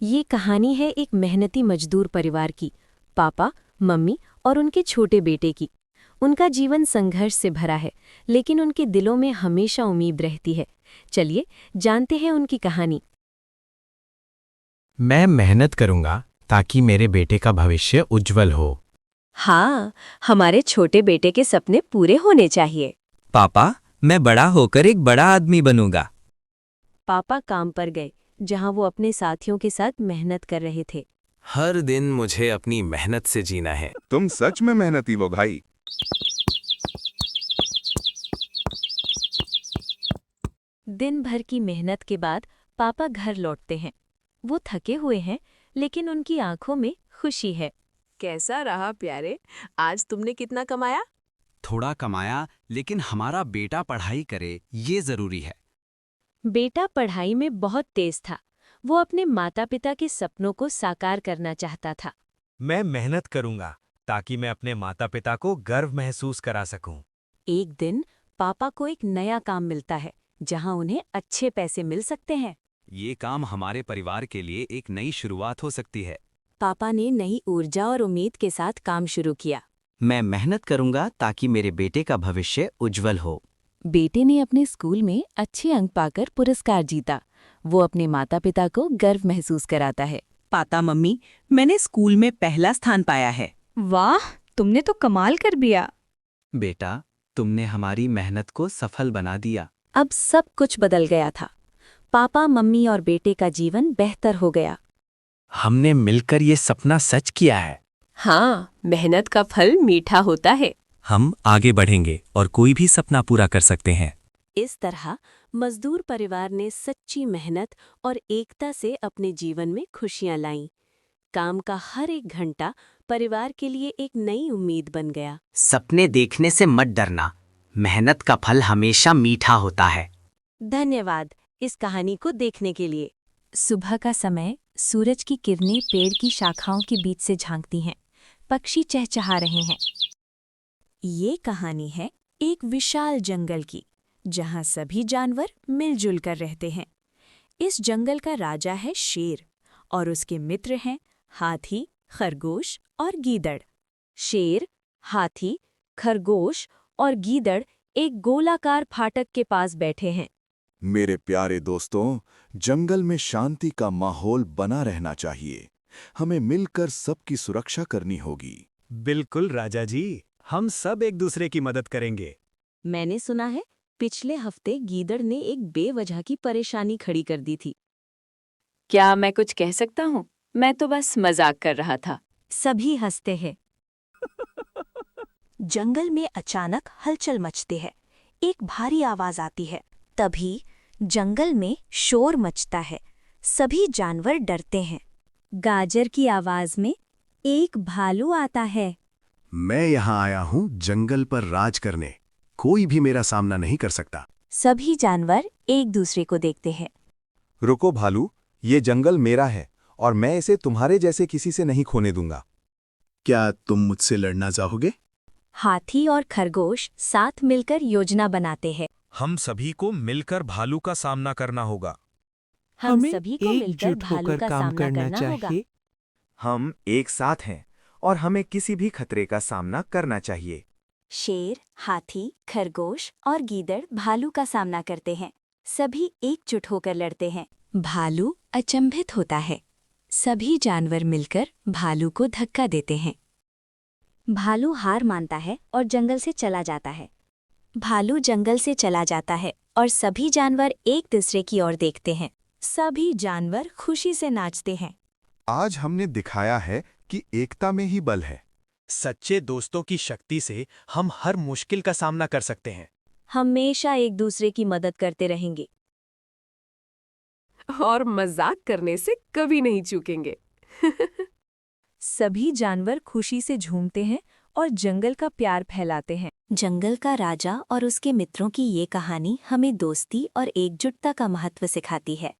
ये कहानी है एक मेहनती मजदूर परिवार की, पापा, मम्मी और उनके छोटे बेटे की। उनका जीवन संघर्ष से भरा है, लेकिन उनके दिलों में हमेशा उम्मीद रहती है। चलिए जानते हैं उनकी कहानी। मैं मेहनत करूंगा ताकि मेरे बेटे का भविष्य उज्जवल हो। हाँ, हमारे छोटे बेटे के सपने पूरे होने चाहिए। पापा, मैं बड़ा होकर एक बड़ा आदमी बनूंगा। पापा काम पर गए, जहां वो अपने साथियों के साथ मेहनत कर रहे थे। हर दिन मुझे अपनी मेहनत से जीना है। तुम सच में मेहनती हो भाई। दिन भर की मेहनत के बाद पापा घर लौटते हैं। वो थके हुए हैं, लेकिन उनकी आंखों में खुशी है। कैसा रहा प्यारे? आज तुमने कितना कमाया? थोड़ा कमाया, लेकिन हमारा बेटा पढ़ाई करे ये जरूरी है। बेटा पढ़ाई में बहुत तेज था। वो अपने माता पिता के सपनों को साकार करना चाहता था। मैं मेहनत करूंगा ताकि मैं अपने माता पिता को गर्व महसूस करा सकूं। एक दिन पापा को एक नया काम मिलता है, जहां उन्हें अच्छे पैसे मिल सकते हैं। ये काम हमारे परिवार के लिए एक नई शुरुआत हो सकती है। पापा ने नई ऊर्जा और उम्मीद के साथ काम शुरू किया। मैं मेहनत करूंगा ताकि मेरे बेटे का भविष्य उज्जवल हो। बेटे ने अपने स्कूल में अच्छे अंक पाकर पुरस्कार जीता। वो अपने माता पिता को गर्व महसूस कराता है। पापा मम्मी, मैंने स्कूल में पहला स्थान पाया है। वाह, तुमने तो कमाल कर दिया। बेटा, तुमने हमारी मेहनत को सफल बना दिया। अब सब कुछ बदल गया था। पापा, मम्मी और बेटे का जीवन बेहतर हो गया। हमने मिलकर ये सपना सच किया है। हाँ, मेहनत का फल मीठा होता है। हम आगे बढ़ेंगे और कोई भी सपना पूरा कर सकते हैं। इस तरह मजदूर परिवार ने सच्ची मेहनत और एकता से अपने जीवन में खुशियां लाईं। काम का हर एक घंटा परिवार के लिए एक नई उम्मीद बन गया। सपने देखने से मत डरना, मेहनत का फल हमेशा मीठा होता है। धन्यवाद इस कहानी को देखने के लिए। सुबह का समय, सूरज की किरणें पेड़ की शाखाओं के बीच से झांकती हैं। पक्षी चहचहा रहे हैं। ये कहानी है एक विशाल जंगल की, जहां सभी जानवर मिलजुल कर रहते हैं। इस जंगल का राजा है शेर और उसके मित्र हैं हाथी, खरगोश और गीदड़। शेर, हाथी, खरगोश और गीदड़ एक गोलाकार फाटक के पास बैठे हैं। मेरे प्यारे दोस्तों, जंगल में शांति का माहौल बना रहना चाहिए। हमें मिलकर सबकी सुरक्षा करनी होगी। बिल्कुल राजा जी, हम सब एक दूसरे की मदद करेंगे। मैंने सुना है पिछले हफ्ते गीदड़ ने एक बेवजह की परेशानी खड़ी कर दी थी। क्या मैं कुछ कह सकता हूँ? मैं तो बस मजाक कर रहा था। सभी हंसते हैं। जंगल में अचानक हलचल मचती है। एक भारी आवाज आती है। तभी जंगल में शोर मचता है। सभी जानवर डरते हैं। गाजर की आवाज में एक भालू आता है। मैं यहाँ आया हूँ जंगल पर राज करने। कोई भी मेरा सामना नहीं कर सकता। सभी जानवर एक दूसरे को देखते हैं। रुको भालू, ये जंगल मेरा है और मैं इसे तुम्हारे जैसे किसी से नहीं खोने दूंगा। क्या तुम मुझसे लड़ना चाहोगे? हाथी और खरगोश साथ मिलकर योजना बनाते हैं। हम सभी को मिलकर भालू का सामना करना होगा। हम सभी को मिलकर भालू का सामना करना होगा। हम एक साथ हैं और हमें किसी भी खतरे का सामना करना चाहिए। शेर, हाथी, खरगोश और गीदड़ भालू का सामना करते हैं। सभी एकजुट होकर लड़ते हैं। भालू अचंभित होता है। सभी जानवर मिलकर भालू को धक्का देते हैं। भालू हार मानता है और जंगल से चला जाता है। भालू जंगल से चला जाता है और सभी जानवर एक दूसरे की ओर देखते हैं। सभी जानवर खुशी से नाचते हैं। आज हमने दिखाया है कि एकता में ही बल है। सच्चे दोस्तों की शक्ति से हम हर मुश्किल का सामना कर सकते हैं। हमेशा एक दूसरे की मदद करते रहेंगे और मजाक करने से कभी नहीं चूकेंगे। सभी जानवर खुशी से झूमते हैं और जंगल का प्यार फैलाते हैं। जंगल का राजा और उसके मित्रों की ये कहानी हमें दोस्ती और एकजुटता का महत्व सिखाती है।